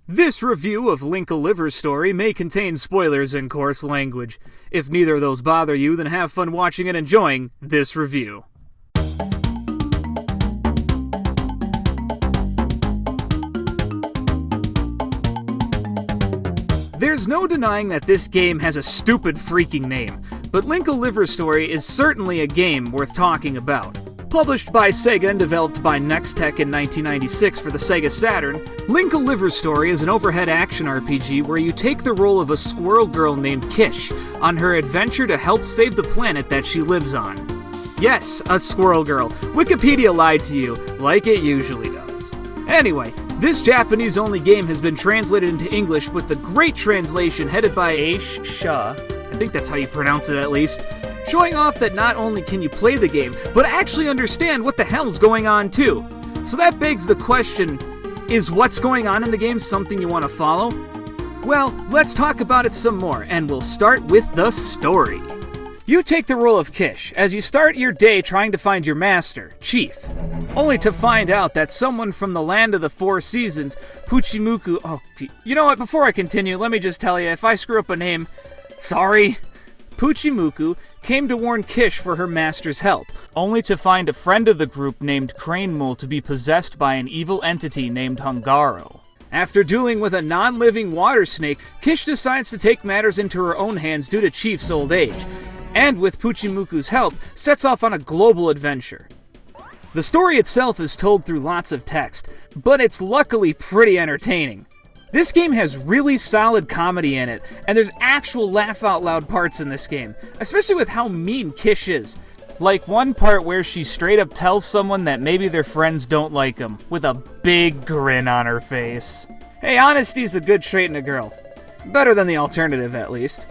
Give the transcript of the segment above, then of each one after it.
This review of Linkle Liver's story may contain spoilers and coarse language. If neither of those bother you, then have fun watching and enjoying this review. There's no denying that this game has a stupid freaking name, but Linkle Liver's story is certainly a game worth talking about. Published by Sega and developed by Nextech in 1996 for the Sega Saturn, Linkle Liver's story is an overhead action RPG where you take the role of a squirrel girl named Kish on her adventure to help save the planet that she lives on. Yes, a squirrel girl. Wikipedia lied to you, like it usually does. Anyway, this Japanese-only game has been translated into English with the great translation headed by Aish Shah, I think that's how you pronounce it at least, showing off that not only can you play the game, but actually understand what the hell's going on too. So that begs the question, is what's going on in the game something you want to follow? Well, let's talk about it some more, and we'll start with the story. You take the role of Kish as you start your day trying to find your master, Chief, only to find out that someone from the land of the four seasons, Puchimuku... you know what, before I continue, let me just tell you, if I screw up a name, sorry. Puchimuku came to warn Kish for her master's help, only to find a friend of the group named Cranemule to be possessed by an evil entity named Hungaro. After dueling with a non-living water snake, Kish decides to take matters into her own hands due to Chief's old age, and with Puchimuku's help, sets off on a global adventure. The story itself is told through lots of text, but it's luckily pretty entertaining. This game has really solid comedy in it, and there's actual laugh-out-loud parts in this game, especially with how mean Kish is. Like one part where she straight up tells someone that maybe their friends don't like them, with a big grin on her face. Hey, honesty's a good trait in a girl. Better than the alternative, at least.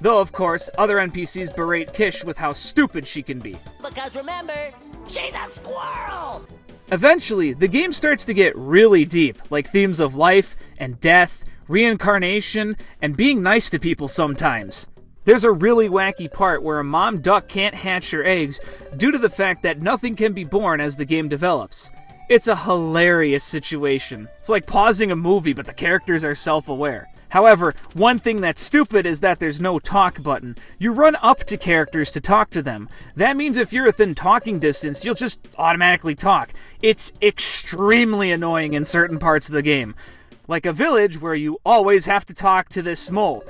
Though, of course, other NPCs berate Kish with how stupid she can be. Because remember, she's a squirrel! Eventually, the game starts to get really deep, like themes of life and death, reincarnation, and being nice to people sometimes. There's a really wacky part where a mom duck can't hatch her eggs due to the fact that nothing can be born as the game develops. It's a hilarious situation. It's like pausing a movie, but the characters are self-aware. However, one thing that's stupid is that there's no talk button. You run up to characters to talk to them. That means if you're within talking distance, you'll just automatically talk. It's extremely annoying in certain parts of the game. Like a village where you always have to talk to this mole.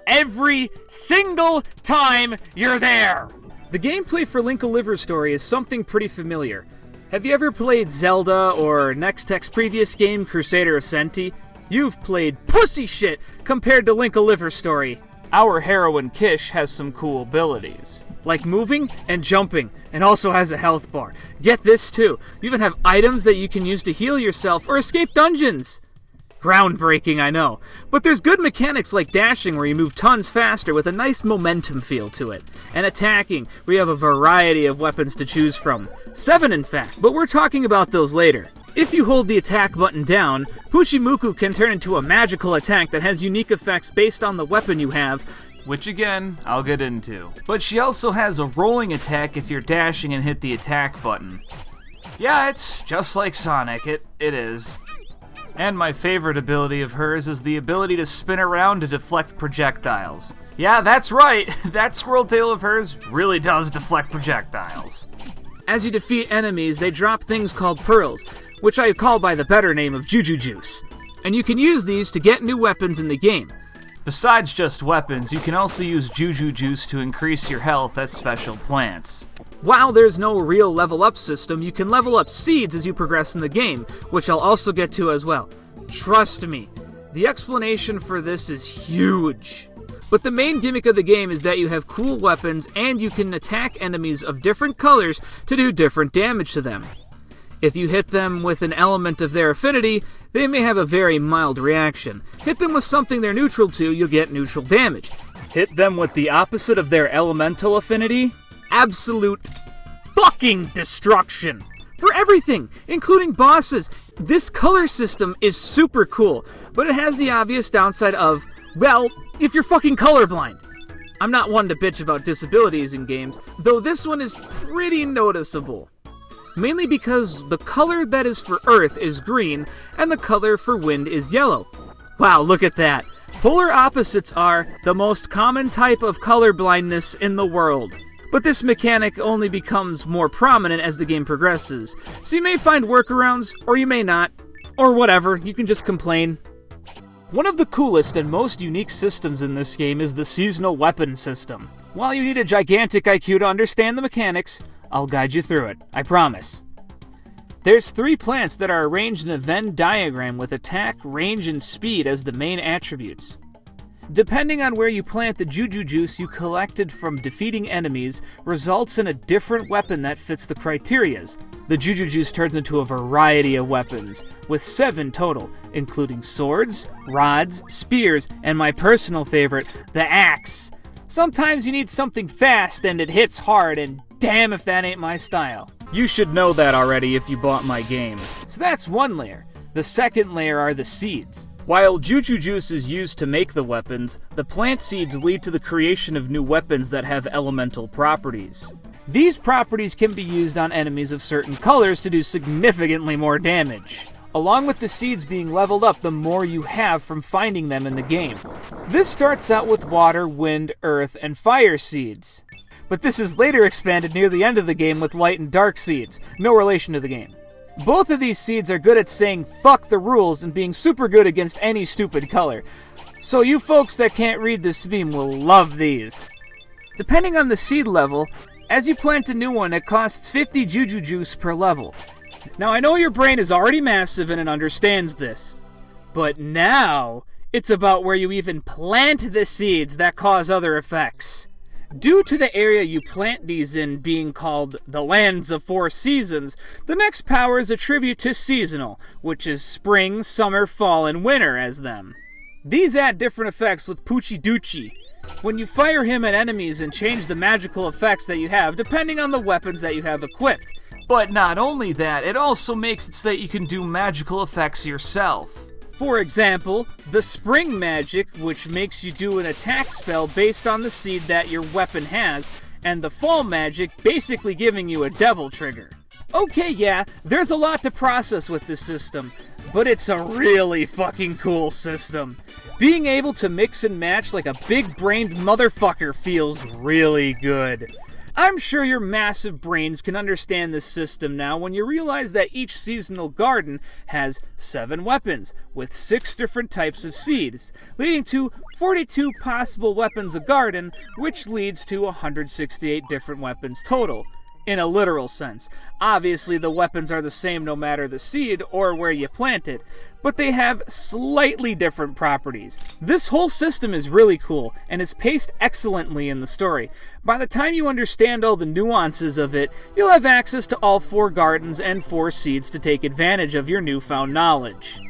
Every single time you're there! The gameplay for Linkle Liver's story is something pretty familiar. Have you ever played Zelda or Nextech's previous game, Crusader Ascenti? You've played pussy shit compared to Linkle Liver's story. Our heroine Kish has some cool abilities, like moving and jumping, and also has a health bar. Get this too, you even have items that you can use to heal yourself or escape dungeons. Groundbreaking, I know. But there's good mechanics like dashing where you move tons faster with a nice momentum feel to it. And attacking, where you have a variety of weapons to choose from. 7 in fact, but we're talking about those later. If you hold the attack button down, Puchimuku can turn into a magical attack that has unique effects based on the weapon you have, which again, I'll get into. But she also has a rolling attack if you're dashing and hit the attack button. Yeah, it's just like Sonic, it is. And my favorite ability of hers is the ability to spin around to deflect projectiles. Yeah, that's right, that squirrel tail of hers really does deflect projectiles. As you defeat enemies, they drop things called pearls, which I call by the better name of Juju Juice. And you can use these to get new weapons in the game. Besides just weapons, you can also use Juju Juice to increase your health as special plants. While there's no real level up system, you can level up seeds as you progress in the game, which I'll also get to as well. Trust me, the explanation for this is huge. But the main gimmick of the game is that you have cool weapons and you can attack enemies of different colors to do different damage to them. If you hit them with an element of their affinity, they may have a very mild reaction. Hit them with something they're neutral to, you'll get neutral damage. Hit them with the opposite of their elemental affinity, absolute fucking destruction. For everything, including bosses. This color system is super cool, but it has the obvious downside of, well, if you're fucking colorblind. I'm not one to bitch about disabilities in games, though this one is pretty noticeable. Mainly because the color that is for Earth is green, and the color for wind is yellow. Wow, look at that. Polar opposites are the most common type of colorblindness in the world. But this mechanic only becomes more prominent as the game progresses, so you may find workarounds, or you may not. Or whatever, you can just complain. One of the coolest and most unique systems in this game is the seasonal weapon system. While you need a gigantic IQ to understand the mechanics, I'll guide you through it, I promise. There's 3 plants that are arranged in a Venn diagram with attack, range, and speed as the main attributes. Depending on where you plant the Juju Juice you collected from defeating enemies results in a different weapon that fits the criterias. The Juju Juice turns into a variety of weapons, with 7 total, including swords, rods, spears, and my personal favorite, the axe. Sometimes you need something fast and it hits hard, and damn if that ain't my style. You should know that already if you bought my game. So that's one layer. The second layer are the seeds. While Juju Juice is used to make the weapons, the plant seeds lead to the creation of new weapons that have elemental properties. These properties can be used on enemies of certain colors to do significantly more damage, along with the seeds being leveled up the more you have from finding them in the game. This starts out with water, wind, earth, and fire seeds. But this is later expanded near the end of the game with light and dark seeds, no relation to the game. Both of these seeds are good at saying fuck the rules and being super good against any stupid color. So you folks that can't read this meme will love these. Depending on the seed level, as you plant a new one, it costs 50 Juju Juice per level. Now I know your brain is already massive and it understands this, but now it's about where you even plant the seeds that cause other effects. Due to the area you plant these in being called the Lands of 4 Seasons, the next power is a tribute to seasonal, which is spring, summer, fall, and winter as them. These add different effects with Poochie Doochie, when you fire him at enemies and change the magical effects that you have depending on the weapons that you have equipped. But not only that, it also makes it so that you can do magical effects yourself. For example, the spring magic, which makes you do an attack spell based on the seed that your weapon has, and the fall magic basically giving you a devil trigger. Okay, yeah, there's a lot to process with this system, but it's a really fucking cool system. Being able to mix and match like a big-brained motherfucker feels really good. I'm sure your massive brains can understand this system now when you realize that each seasonal garden has 7 weapons, with 6 different types of seeds, leading to 42 possible weapons a garden, which leads to 168 different weapons total. In a literal sense. Obviously, the weapons are the same no matter the seed or where you plant it, but they have slightly different properties. This whole system is really cool, and is paced excellently in the story. By the time you understand all the nuances of it, you'll have access to all 4 gardens and 4 seeds to take advantage of your newfound knowledge.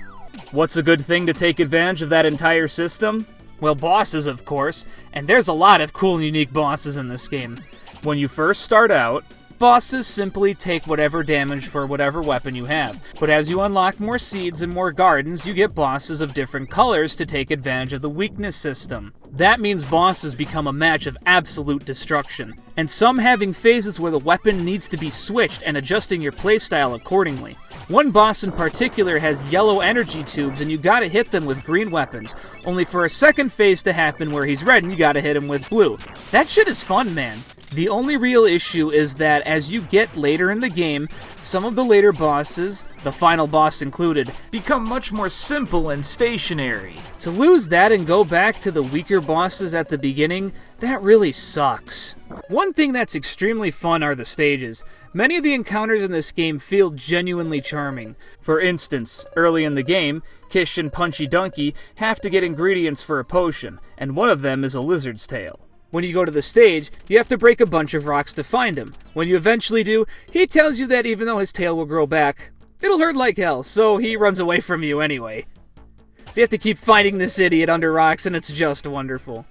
What's a good thing to take advantage of that entire system? Well, bosses, of course, and there's a lot of cool and unique bosses in this game. When you first start out, bosses simply take whatever damage for whatever weapon you have, but as you unlock more seeds and more gardens, you get bosses of different colors to take advantage of the weakness system. That means bosses become a match of absolute destruction, and some having phases where the weapon needs to be switched and adjusting your playstyle accordingly. One boss in particular has yellow energy tubes and you gotta hit them with green weapons, only for a second phase to happen where he's red and you gotta hit him with blue. That shit is fun, man. The only real issue is that as you get later in the game, some of the later bosses, the final boss included, become much more simple and stationary. To lose that and go back to the weaker bosses at the beginning, that really sucks. One thing that's extremely fun are the stages. Many of the encounters in this game feel genuinely charming. For instance, early in the game, Kish and Punchy Donkey have to get ingredients for a potion, and one of them is a lizard's tail. When you go to the stage, you have to break a bunch of rocks to find him. When you eventually do, he tells you that even though his tail will grow back, it'll hurt like hell, so he runs away from you anyway. So you have to keep finding this idiot under rocks, and it's just wonderful.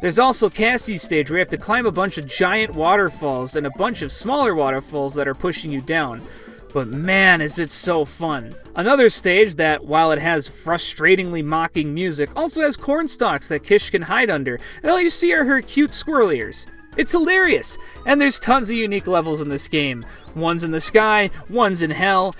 There's also Cassie's stage, where you have to climb a bunch of giant waterfalls and a bunch of smaller waterfalls that are pushing you down. But man, is it so fun. Another stage that, while it has frustratingly mocking music, also has corn stalks that Kish can hide under, and all you see are her cute squirrel ears. It's hilarious, and there's tons of unique levels in this game. One's in the sky, one's in hell.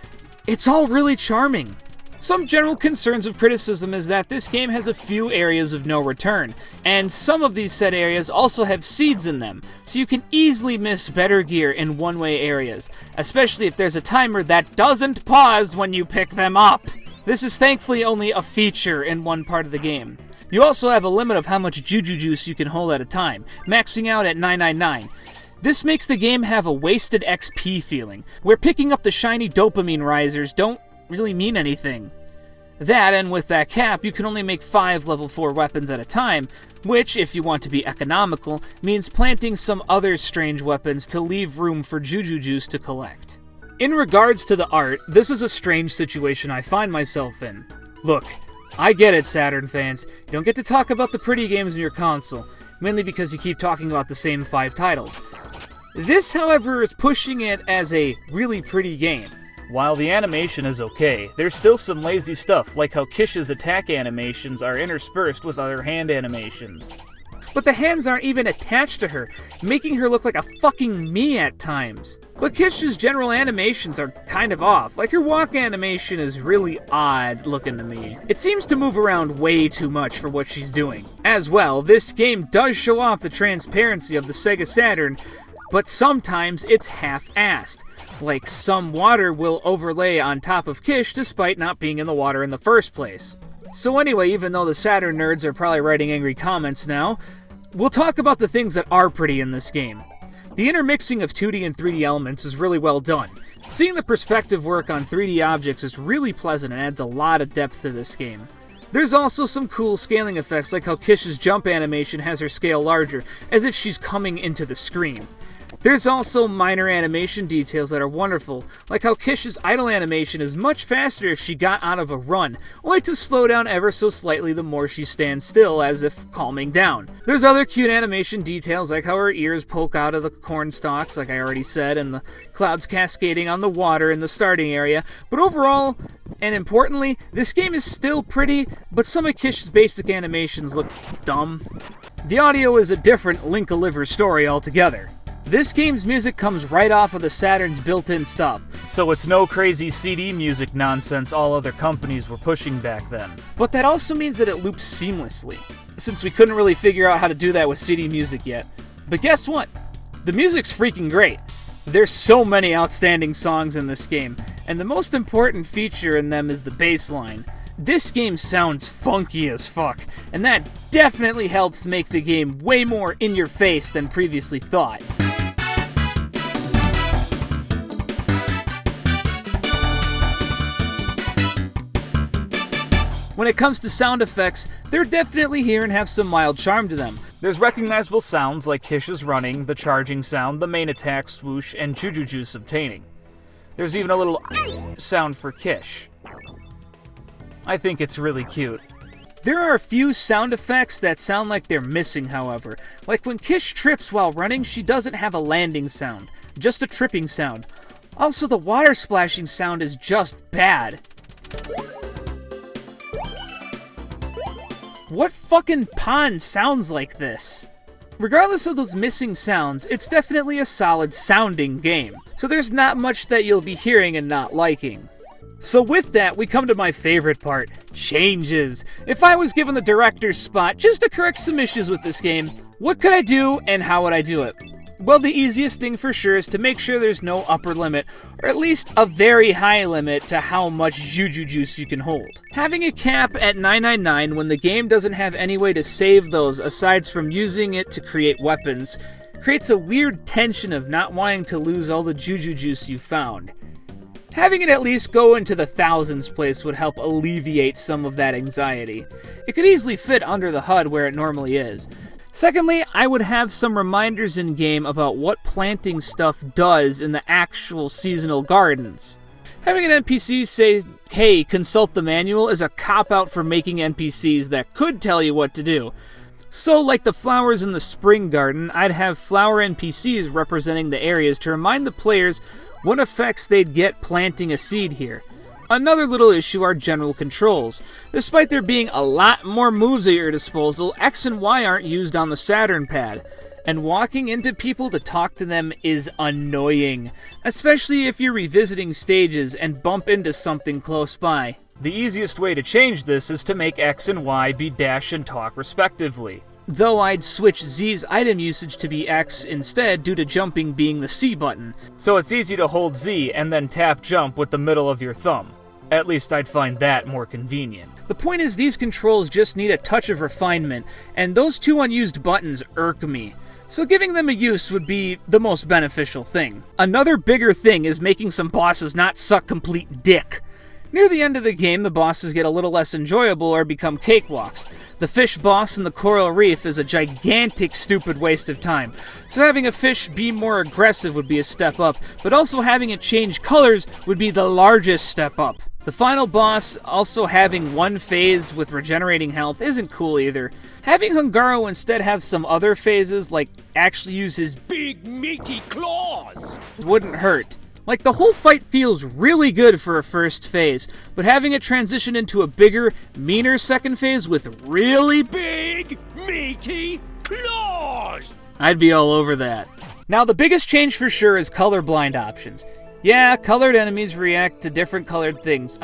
It's all really charming. Some general concerns of criticism is that this game has a few areas of no return, and some of these said areas also have seeds in them, so you can easily miss better gear in one-way areas, especially if there's a timer that doesn't pause when you pick them up. This is thankfully only a feature in one part of the game. You also have a limit of how much Juju Juice you can hold at a time, maxing out at 999. This makes the game have a wasted XP feeling, where picking up the shiny dopamine risers don't really mean anything. That, and with that cap, you can only make 5 level 4 weapons at a time, which, if you want to be economical, means planting some other strange weapons to leave room for Juju Juice to collect. In regards to the art, this is a strange situation I find myself in. Look, I get it, Saturn fans. You don't get to talk about the pretty games in your console, mainly because you keep talking about the same 5 titles. This, however, is pushing it as a really pretty game. While the animation is okay, there's still some lazy stuff, like how Kish's attack animations are interspersed with other hand animations. But the hands aren't even attached to her, making her look like a fucking me at times. But Kish's general animations are kind of off, like her walk animation is really odd looking to me. It seems to move around way too much for what she's doing. As well, this game does show off the transparency of the Sega Saturn, but sometimes it's half-assed. Like some water will overlay on top of Kish despite not being in the water in the first place. So anyway, even though the Saturn nerds are probably writing angry comments now, we'll talk about the things that are pretty in this game. The intermixing of 2D and 3D elements is really well done. Seeing the perspective work on 3D objects is really pleasant and adds a lot of depth to this game. There's also some cool scaling effects, like how Kish's jump animation has her scale larger, as if she's coming into the screen. There's also minor animation details that are wonderful, like how Kish's idle animation is much faster if she got out of a run, only to slow down ever so slightly the more she stands still, as if calming down. There's other cute animation details, like how her ears poke out of the corn stalks, like I already said, and the clouds cascading on the water in the starting area, but overall, and importantly, this game is still pretty, but some of Kish's basic animations look dumb. The audio is a different Linkle story altogether. This game's music comes right off of the Saturn's built-in stuff, so it's no crazy CD music nonsense all other companies were pushing back then. But that also means that it loops seamlessly, since we couldn't really figure out how to do that with CD music yet. But guess what? The music's freaking great. There's so many outstanding songs in this game, and the most important feature in them is the bass line. This game sounds funky as fuck, and that definitely helps make the game way more in your face than previously thought. When it comes to sound effects, they're definitely here and have some mild charm to them. There's recognizable sounds like Kish's running, the charging sound, the main attack swoosh, and Juju Juice obtaining. There's even a little sound for Kish. I think it's really cute. There are a few sound effects that sound like they're missing, however. Like when Kish trips while running, she doesn't have a landing sound, just a tripping sound. Also, the water splashing sound is just bad. What fucking pond sounds like this? Regardless of those missing sounds, it's definitely a solid sounding game, so there's not much that you'll be hearing and not liking. So with that, we come to my favorite part, changes. If I was given the director's spot just to correct some issues with this game, what could I do and how would I do it? Well, the easiest thing for sure is to make sure there's no upper limit, or at least a very high limit to how much Juju Juice you can hold. Having a cap at 999 when the game doesn't have any way to save those aside from using it to create weapons creates a weird tension of not wanting to lose all the Juju Juice you found. Having it at least go into the thousands place would help alleviate some of that anxiety. It could easily fit under the HUD where it normally is. Secondly, I would have some reminders in-game about what planting stuff does in the actual seasonal gardens. Having an NPC say, hey, consult the manual is a cop-out for making NPCs that could tell you what to do. So, like the flowers in the spring garden, I'd have flower NPCs representing the areas to remind the players what effects they'd get planting a seed here. Another little issue are general controls. Despite there being a lot more moves at your disposal, X and Y aren't used on the Saturn pad, and walking into people to talk to them is annoying, especially if you're revisiting stages and bump into something close by. The easiest way to change this is to make X and Y be dash and talk respectively. Though I'd switch Z's item usage to be X instead due to jumping being the C button. So it's easy to hold Z and then tap jump with the middle of your thumb. At least I'd find that more convenient. The point is these controls just need a touch of refinement, and those two unused buttons irk me. So giving them a use would be the most beneficial thing. Another bigger thing is making some bosses not suck complete dick. Near the end of the game, the bosses get a little less enjoyable or become cakewalks. The fish boss in the coral reef is a gigantic stupid waste of time, so having a fish be more aggressive would be a step up, but also having it change colors would be the largest step up. The final boss also having one phase with regenerating health isn't cool either. Having Hungaro instead have some other phases, like actually use his big meaty claws, wouldn't hurt. Like, the whole fight feels really good for a first phase, but having it transition into a bigger, meaner second phase with really big, meaty claws, I'd be all over that. Now, the biggest change for sure is colorblind options. Yeah, colored enemies react to different colored things.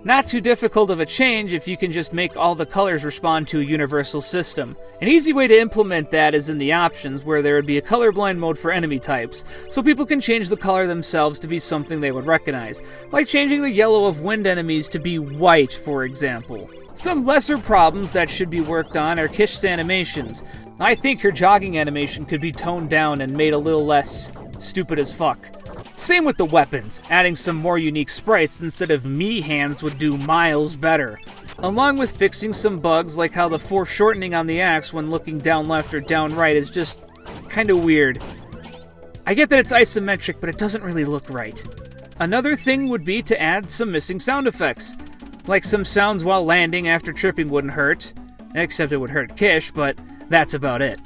Not too difficult of a change if you can just make all the colors respond to a universal system. An easy way to implement that is in the options, where there would be a colorblind mode for enemy types, so people can change the color themselves to be something they would recognize, like changing the yellow of wind enemies to be white, for example. Some lesser problems that should be worked on are Kish's animations. I think her jogging animation could be toned down and made a little less stupid as fuck. Same with the weapons, adding some more unique sprites instead of me hands would do miles better. Along with fixing some bugs like how the foreshortening on the axe when looking down left or down right is just kinda weird. I get that it's isometric, but it doesn't really look right. Another thing would be to add some missing sound effects. Like some sounds while landing after tripping wouldn't hurt, except it would hurt Kish, but that's about it.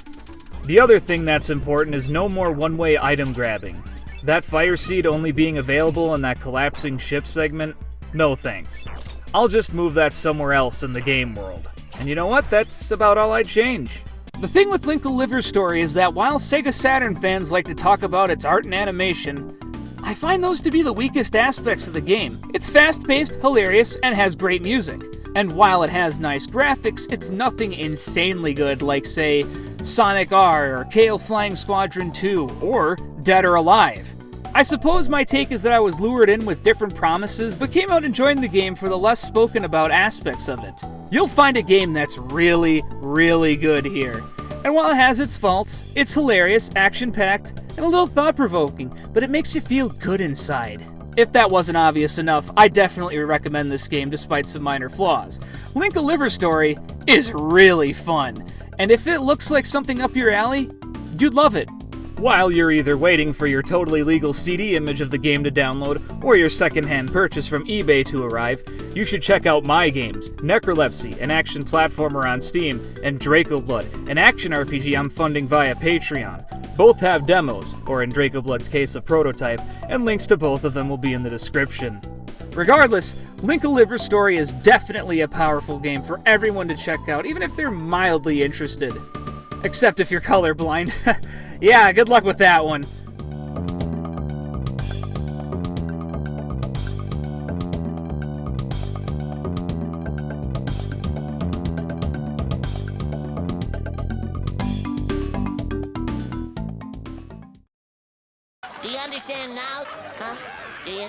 The other thing that's important is no more one-way item grabbing. That fire seed only being available in that collapsing ship segment? No thanks. I'll just move that somewhere else in the game world. And you know what? That's about all I'd change. The thing with Linkle Liver Story is that while Sega Saturn fans like to talk about its art and animation, I find those to be the weakest aspects of the game. It's fast-paced, hilarious, and has great music. And while it has nice graphics, it's nothing insanely good like, say, Sonic R or KO Flying Squadron 2 or Dead or Alive. I suppose my take is that I was lured in with different promises, but came out enjoying the game for the less spoken about aspects of it. You'll find a game that's really, really good here. And while it has its faults, it's hilarious, action-packed, and a little thought-provoking, but it makes you feel good inside. If that wasn't obvious enough, I definitely recommend this game despite some minor flaws. Linkle Liver Story is really fun, and if it looks like something up your alley, you'd love it. While you're either waiting for your totally legal CD image of the game to download, or your secondhand purchase from eBay to arrive, you should check out my games, Necrolepsy, an action platformer on Steam, and Draco Blood, an action RPG I'm funding via Patreon. Both have demos, or in Draco Blood's case a prototype, and links to both of them will be in the description. Regardless, Linkle Liver Story is definitely a powerful game for everyone to check out, even if they're mildly interested. Except if you're colorblind. Yeah, good luck with that one. Do you understand now? Huh? Do you?